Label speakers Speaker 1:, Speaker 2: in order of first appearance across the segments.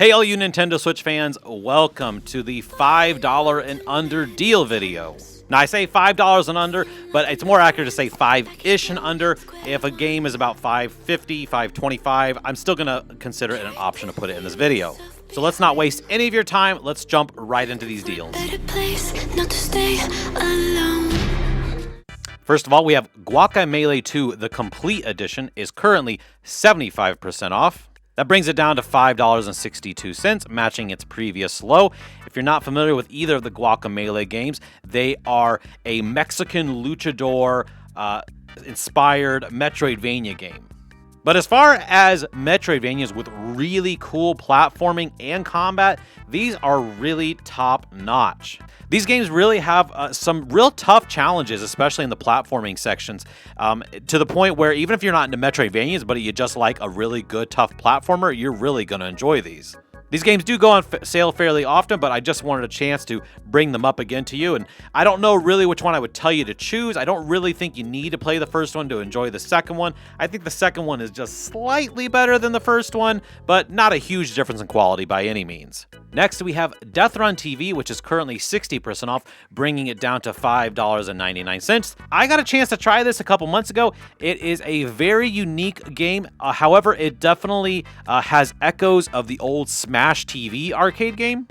Speaker 1: Hey all you Nintendo Switch fans, welcome to the $5 and under deal video. Now I say $5 and under, but it's more accurate to say 5-ish and under. If a game is about $5.50, $5.25, I'm still gonna consider it an option to put it in this video. So let's not waste any of your time, let's jump right into these deals. First of all, we have Guacamelee 2, the Complete Edition, is currently 75% off. That brings it down to $5.62, matching its previous low. If you're not familiar with either of the Guacamelee games, they are a Mexican luchador inspired Metroidvania game. But as far as Metroidvanias with really cool platforming and combat, these are really top-notch. These games really have some real tough challenges, especially in the platforming sections, to the point where even if you're not into Metroidvanias, but you just like a really good, tough platformer, you're really going to enjoy these. These games do go on sale fairly often, but I just wanted a chance to bring them up again to you. And I don't know really which one I would tell you to choose. I don't really think you need to play the first one to enjoy the second one. I think the second one is just slightly better than the first one, but not a huge difference in quality by any means. Next, we have Death Run TV, which is currently 60% off, bringing it down to $5.99. I got a chance to try this a couple months ago. It is a very unique game. However, it definitely has echoes of the old Smash TV arcade game.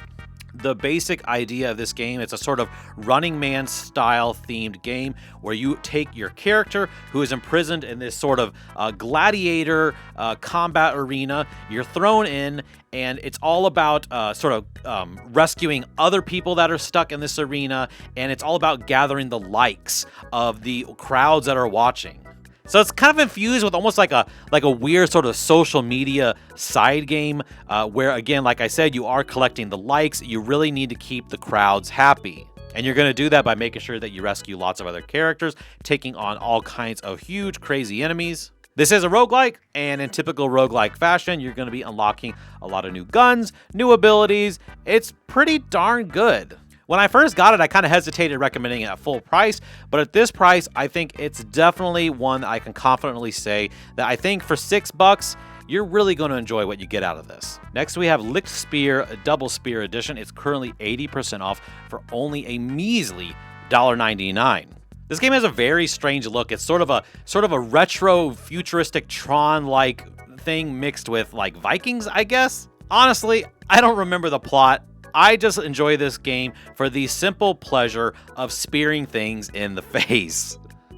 Speaker 1: The basic idea of this game, it's a sort of Running Man style themed game where you take your character who is imprisoned in this sort of gladiator combat arena. You're thrown in and it's all about rescuing other people that are stuck in this arena, and it's all about gathering the likes of the crowds that are watching. So it's kind of infused with almost like a weird sort of social media side game where, again, like I said, you are collecting the likes. You really need to keep the crowds happy. And you're going to do that by making sure that you rescue lots of other characters, taking on all kinds of huge, crazy enemies. This is a roguelike, and in typical roguelike fashion, you're going to be unlocking a lot of new guns, new abilities. It's pretty darn good. When I first got it, I kind of hesitated recommending it at full price, but at this price, I think it's definitely one that I can confidently say that I think for $6, you're really going to enjoy what you get out of this. Next, we have Licked Spear Double Spear Edition. It's currently 80% off for only a measly $1.99. This game has a very strange look. It's sort of a retro futuristic Tron-like thing mixed with like Vikings, I guess. Honestly, I don't remember the plot. I just enjoy this game for the simple pleasure of spearing things in the face.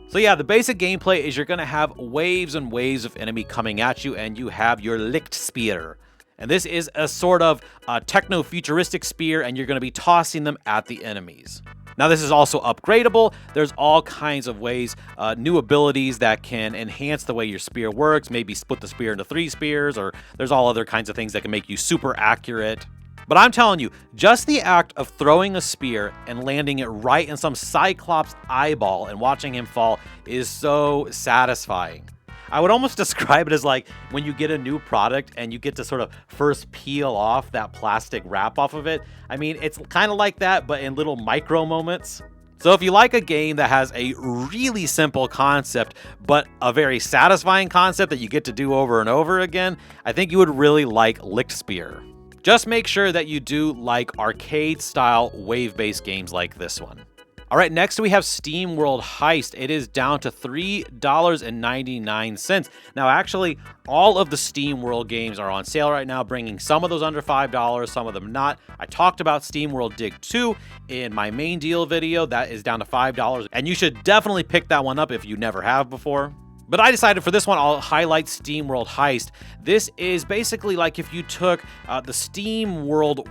Speaker 1: So yeah, the basic gameplay is you're going to have waves and waves of enemy coming at you, and you have your Licked Spear. And this is a sort of techno-futuristic spear, and you're going to be tossing them at the enemies. Now this is also upgradable. There's all kinds of ways, new abilities that can enhance the way your spear works, maybe split the spear into 3 spears, or there's all other kinds of things that can make you super accurate. But I'm telling you, just the act of throwing a spear and landing it right in some Cyclops' eyeball and watching him fall is so satisfying. I would almost describe it as like when you get a new product and you get to sort of first peel off that plastic wrap off of it. I mean, it's kind of like that, but in little micro moments. So if you like a game that has a really simple concept, but a very satisfying concept that you get to do over and over again, I think you would really like Licked Spear. Just make sure that you do like arcade-style wave-based games like this one. All right, next we have Steam World Heist. It is down to $3.99. Now, actually, all of the Steam World games are on sale right now, bringing some of those under $5, some of them not. I talked about Steam World Dig 2 in my main deal video. That is down to $5, and you should definitely pick that one up if you never have before. But I decided for this one, I'll highlight Steam World Heist. This is basically like if you took the Steam World,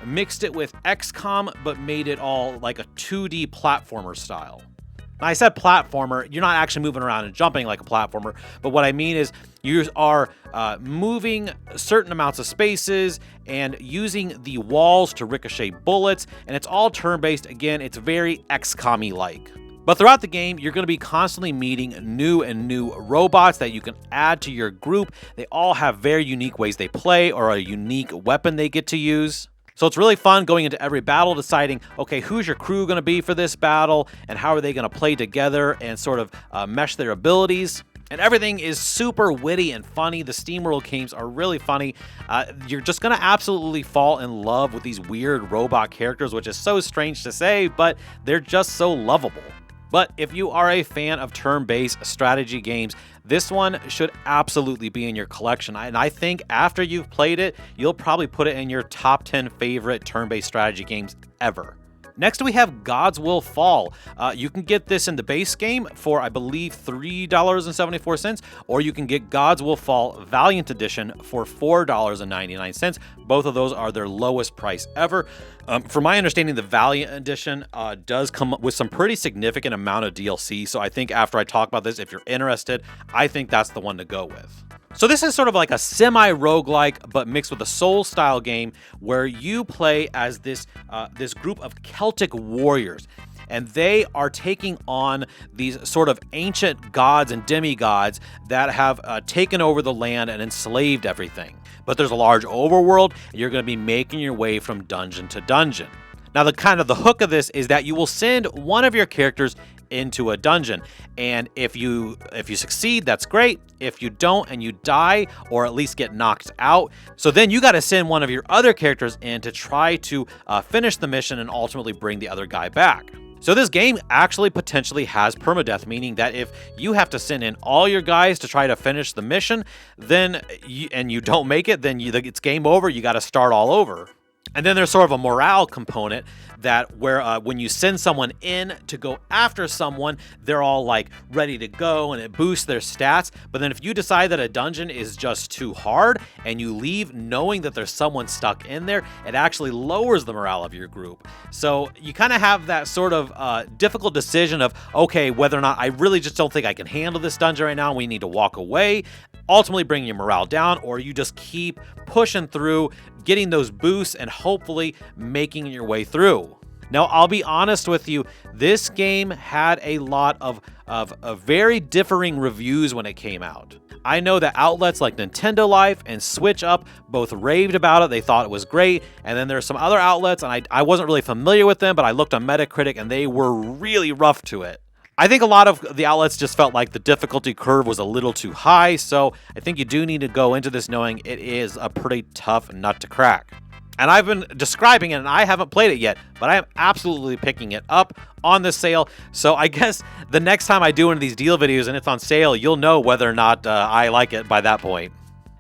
Speaker 1: mixed it with XCOM, but made it all like a 2D platformer style. Now, I said platformer, you're not actually moving around and jumping like a platformer, but what I mean is you are moving certain amounts of spaces and using the walls to ricochet bullets, and it's all turn-based. Again, it's very XCOM-y-like. But throughout the game, you're going to be constantly meeting new robots that you can add to your group. They all have very unique ways they play or a unique weapon they get to use. So it's really fun going into every battle, deciding, okay, who's your crew going to be for this battle and how are they going to play together and sort of mesh their abilities. And everything is super witty and funny. The SteamWorld games are really funny. You're just going to absolutely fall in love with these weird robot characters, which is so strange to say, but they're just so lovable. But if you are a fan of turn-based strategy games, this one should absolutely be in your collection. And I think after you've played it, you'll probably put it in your top 10 favorite turn-based strategy games ever. Next, we have Gods Will Fall. You can get this in the base game for, I believe, $3.74, or you can get Gods Will Fall Valiant Edition for $4.99. Both of those are their lowest price ever. From my understanding, the Valiant Edition does come with some pretty significant amount of DLC, so I think after I talk about this, if you're interested, I think that's the one to go with. So this is sort of like a semi-roguelike, but mixed with a Soul-style game where you play as this group of Celtic warriors. And they are taking on these sort of ancient gods and demigods that have taken over the land and enslaved everything. But there's a large overworld, and you're going to be making your way from dungeon to dungeon. Now, the hook of this is that you will send one of your characters into a dungeon, and if you succeed, that's great. If you don't and you die, or at least get knocked out, so then you got to send one of your other characters in to try to finish the mission and ultimately bring the other guy back. So this game actually potentially has permadeath, meaning that if you have to send in all your guys to try to finish the mission, then you don't make it, then it's game over. You got to start all over. And then there's sort of a morale component that where when you send someone in to go after someone, they're all like ready to go and it boosts their stats. But then if you decide that a dungeon is just too hard and you leave knowing that there's someone stuck in there, it actually lowers the morale of your group. So you kind of have that sort of difficult decision of, okay, whether or not I really just don't think I can handle this dungeon right now, we need to walk away, ultimately bringing your morale down, or you just keep pushing through, getting those boosts, and hopefully making your way through. Now, I'll be honest with you, this game had a lot of very differing reviews when it came out. I know that outlets like Nintendo Life and Switch Up both raved about it. They thought it was great. And then there's some other outlets, and I wasn't really familiar with them, but I looked on Metacritic, and they were really rough to it. I think a lot of the outlets just felt like the difficulty curve was a little too high, so I think you do need to go into this knowing it is a pretty tough nut to crack. And I've been describing it, and I haven't played it yet, but I am absolutely picking it up on the sale. So I guess the next time I do one of these deal videos and it's on sale, you'll know whether or not I like it by that point.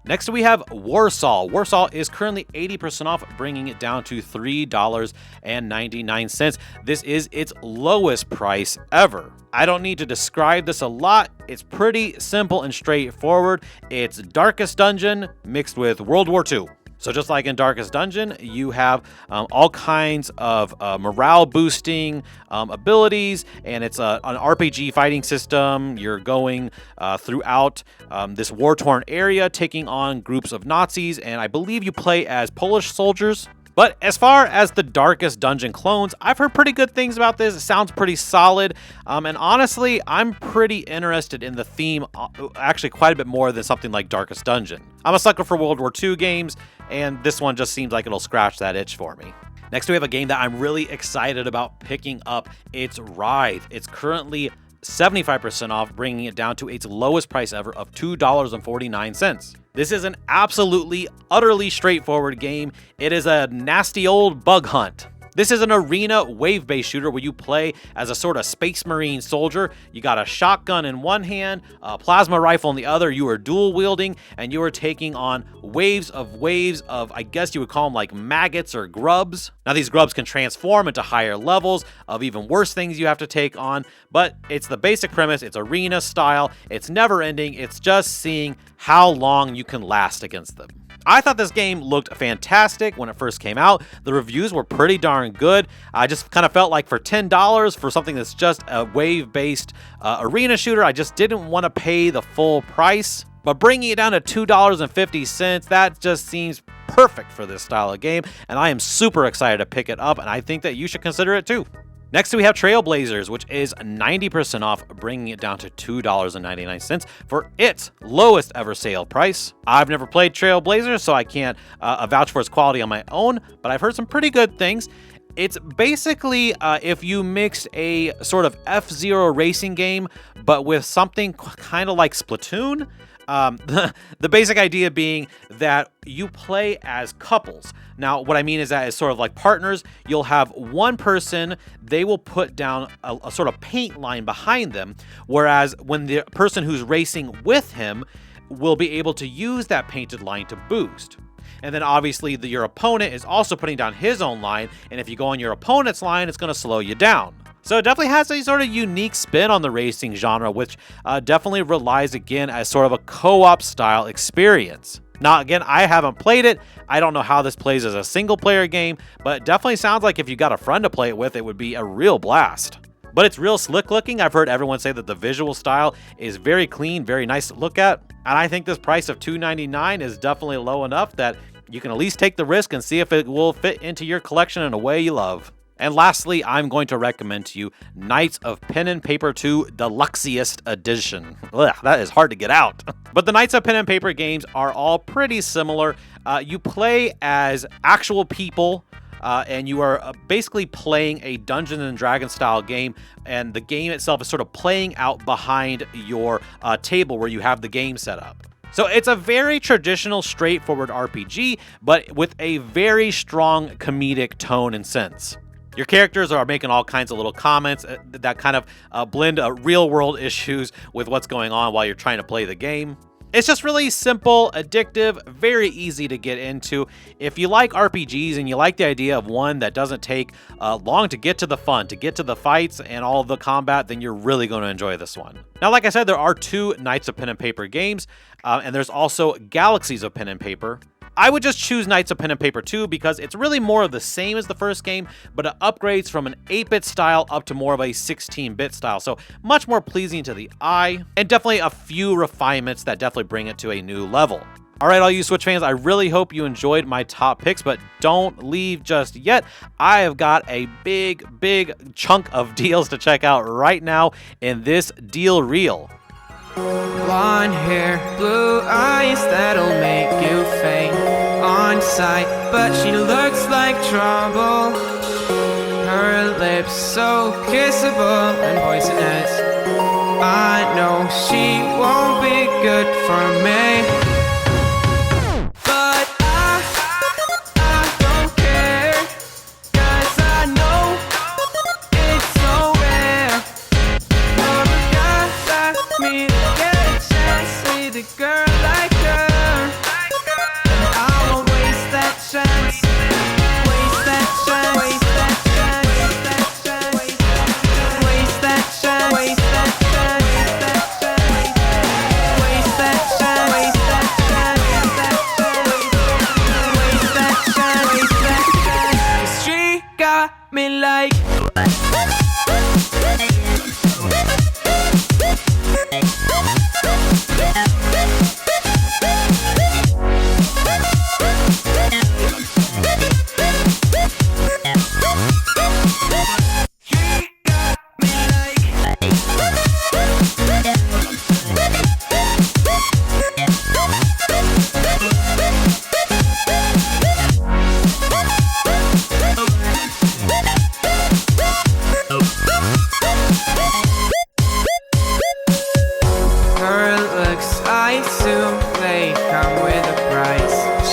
Speaker 1: Next, we have Warsaw. Warsaw is currently 80% off, bringing it down to $3.99. This is its lowest price ever. I don't need to describe this a lot. It's pretty simple and straightforward. It's Darkest Dungeon mixed with World War II. So just like in Darkest Dungeon, you have all kinds of morale boosting abilities, and it's an RPG fighting system. You're going throughout this war-torn area, taking on groups of Nazis, and I believe you play as Polish soldiers. But as far as the Darkest Dungeon clones, I've heard pretty good things about this. It sounds pretty solid. And honestly, I'm pretty interested in the theme, actually quite a bit more than something like Darkest Dungeon. I'm a sucker for World War II games, and this one just seems like it'll scratch that itch for me. Next, we have a game that I'm really excited about picking up. It's Writhe. It's currently 75% off, bringing it down to its lowest price ever of $2.49. This is an absolutely, utterly straightforward game. It is a nasty old bug hunt. This is an arena wave-based shooter where you play as a sort of space marine soldier. You got a shotgun in one hand, a plasma rifle in the other. You are dual wielding, and you are taking on waves of, I guess you would call them like maggots or grubs. Now, these grubs can transform into higher levels of even worse things you have to take on, but it's the basic premise. It's arena style. It's never ending. It's just seeing how long you can last against them. I thought this game looked fantastic when it first came out. The reviews were pretty darn good. I just kind of felt like for $10 for something that's just a wave-based arena shooter, I just didn't want to pay the full price. But bringing it down to $2.50, that just seems perfect for this style of game, and I am super excited to pick it up, and I think that you should consider it too. Next, we have Trailblazers, which is 90% off, bringing it down to $2.99 for its lowest ever sale price. I've never played Trailblazers, so I can't vouch for its quality on my own, but I've heard some pretty good things. It's basically if you mixed a sort of F-Zero racing game, but with something kind of like Splatoon. The basic idea being that you play as couples. Now, what I mean is that it's sort of like partners. You'll have one person, they will put down a sort of paint line behind them, whereas when the person who's racing with him will be able to use that painted line to boost. And then obviously your opponent is also putting down his own line, and if you go on your opponent's line, it's going to slow you down. So it definitely has a sort of unique spin on the racing genre, which definitely relies again as sort of a co-op style experience. Now, again, I haven't played it. I don't know how this plays as a single player game, but it definitely sounds like if you got a friend to play it with, it would be a real blast. But it's real slick looking. I've heard everyone say that the visual style is very clean, very nice to look at. And I think this price of $2.99 is definitely low enough that you can at least take the risk and see if it will fit into your collection in a way you love. And lastly, I'm going to recommend to you Knights of Pen and Paper 2 Deluxiest Edition. Ugh, that is hard to get out. But the Knights of Pen and Paper games are all pretty similar. You play as actual people, and you are basically playing a Dungeons and Dragons style game, and the game itself is sort of playing out behind your table where you have the game set up. So it's a very traditional, straightforward RPG, but with a very strong comedic tone and sense. Your characters are making all kinds of little comments that kind of blend real-world issues with what's going on while you're trying to play the game. It's just really simple, addictive, very easy to get into. If you like RPGs and you like the idea of one that doesn't take long to get to the fun, to get to the fights and all of the combat, then you're really going to enjoy this one. Now, like I said, there are 2 Knights of Pen and Paper games, and there's also Galaxies of Pen and Paper. I would just choose Knights of Pen and Paper 2 because it's really more of the same as the first game, but it upgrades from an 8-bit style up to more of a 16-bit style, so much more pleasing to the eye, and definitely a few refinements that definitely bring it to a new level. Alright, all you Switch fans, I really hope you enjoyed my top picks, but don't leave just yet. I have got a big chunk of deals to check out right now in this deal reel.
Speaker 2: Blonde hair, blue eyes, that'll make you faint on sight, but she looks like trouble. Her lips so kissable and poisonous. I know she won't be good for me. But I don't care, 'cause I know it's so rare for a guy like me to get a chance with a girl like her. And I won't waste that chance. Waste that chance. Waste that chance. Waste that chance. Waste that chance. Waste that chance. Waste that chance. Waste that chance. Waste that chance. Waste that chance. 'Cause she got me like.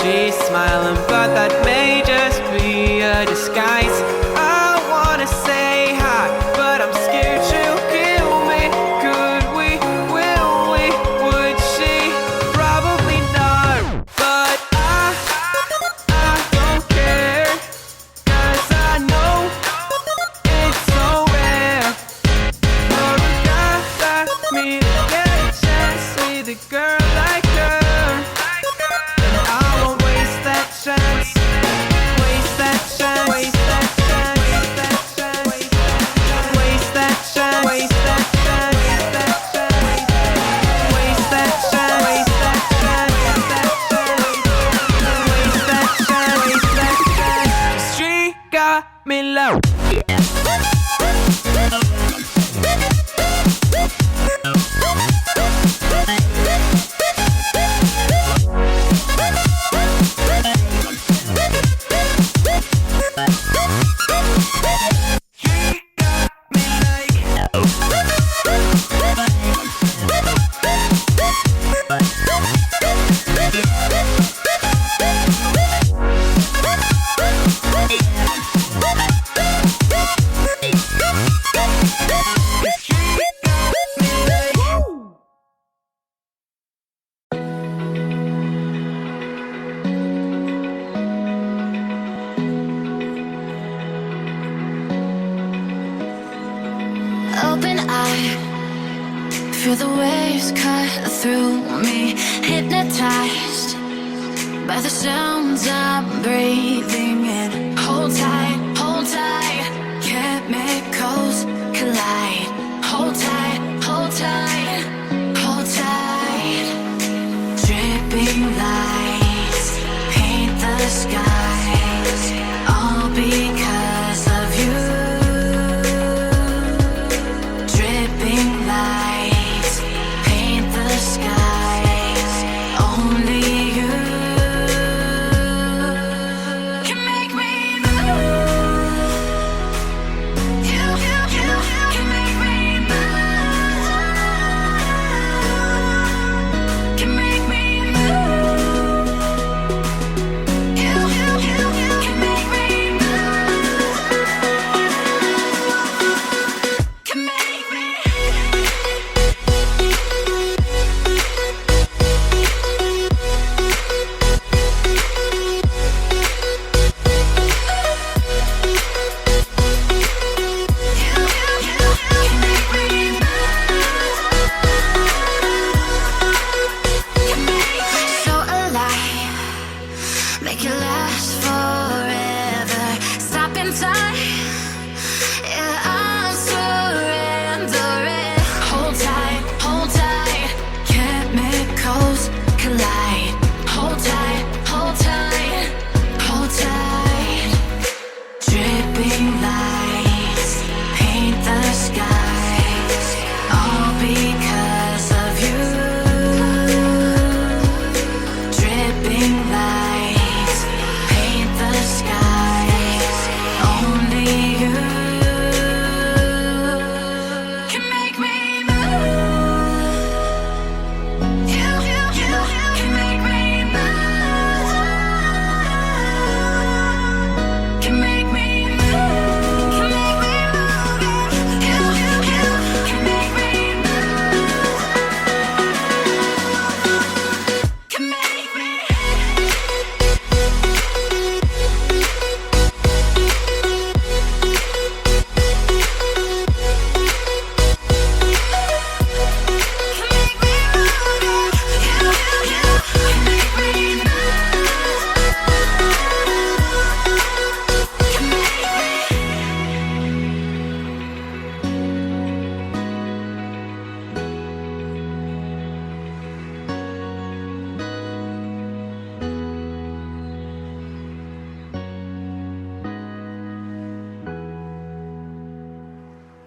Speaker 2: She's smiling, but that may just be a disguise. I wanna say hi, but I'm scared she'll kill me. Could we? Will we? Would she? Probably not. But I don't care, 'cause I know it's so rare for a guy like me to get a chance with a girl like her. Chance. Waste that chance. Waste that chance. Waste that chance. Waste that chance. Waste that chance. Waste that chance. Waste that chance. Waste that chance. Waste that chance. 'Cause she got me low.
Speaker 3: Feel the waves cut through me, hypnotized by the sounds I'm breathing in. Hold tight, chemicals collide. Hold tight, hold tight, hold tight. Dripping lights paint the skies, all because of you. Dripping lights paint the skies, only you can make me move. You can make me move. Can make me move. You can make me move. Can make me. So alive, make it last forever. Stop in time, yeah, I'm surrendering. Hold tight, chemicals collide. Hold tight, hold tight, hold tight. Dripping lights paint the skies, all because of you. Dripping lights paint the skies, only you can make me move. You can make me move. Can make me move. Can make me move. You can make me move. Can make me.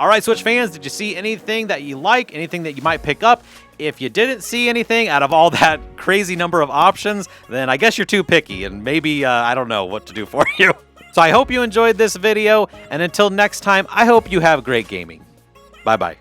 Speaker 1: All right, Switch fans, did you see anything that you like, anything that you might pick up? If you didn't see anything out of all that crazy number of options, then I guess you're too picky, and maybe I don't know what to do for you. So I hope you enjoyed this video, and until next time, I hope you have great gaming. Bye-bye.